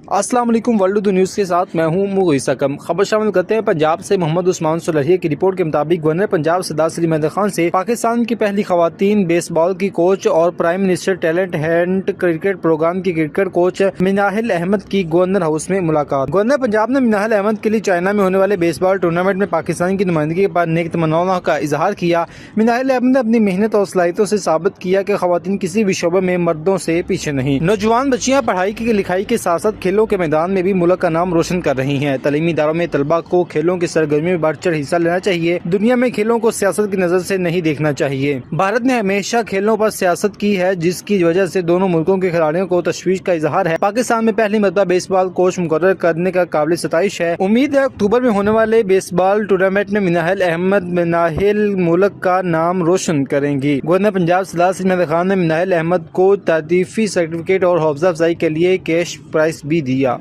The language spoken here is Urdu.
السلام علیکم، ورلڈ نیوز کے ساتھ میں ہوں مغیث اکم۔ خبر شامل کرتے ہیں پنجاب سے۔ محمد عثمان سلہیہ کی رپورٹ کے مطابق گورنر پنجاب سردار سلیم احمد خان سے پاکستان کی پہلی خواتین بیس بال کی کوچ اور prime minister talent hunt cricket program کی کرکٹ کوچ مناہل احمد کی گورنر ہاؤس میں ملاقات۔ گورنر پنجاب نے مناہل احمد کے لیے چائنا میں ہونے والے بیس بال ٹورنامنٹ میں پاکستان کی نمائندگی کے بعد نیک تمناؤں کا اظہار کیا۔ مناہل احمد نے اپنی محنت اور صلاحیتوں سے ثابت کیا کہ خواتین کسی بھی شعبے میں مردوں سے پیچھے نہیں۔ نوجوان بچیاں پڑھائی کی لکھائی کے ساتھ ساتھ کھیلوں کے میدان میں بھی ملک کا نام روشن کر رہی ہیں۔ تعلیمی اداروں میں طلباء کو کھیلوں کی سرگرمیوں میں بڑھ چڑھ حصہ لینا چاہیے۔ دنیا میں کھیلوں کو سیاست کی نظر سے نہیں دیکھنا چاہیے۔ بھارت نے ہمیشہ کھیلوں پر سیاست کی ہے، جس کی وجہ سے دونوں ملکوں کے کھلاڑیوں کو تشویش کا اظہار ہے۔ پاکستان میں پہلی مرتبہ بیس بال کوچ مقرر کرنے کا قابل ستائش ہے۔ امید ہے اکتوبر میں ہونے والے بیس بال ٹورنامنٹ میں مناہل احمد ملک کا نام روشن کریں گی۔ گورنر پنجاب سردار سلیم احمد خان نے مناہل احمد کو تعریفی سرٹیفکیٹ اور حوصلہ افزائی کے لیے کیش پرائز بھی دیا۔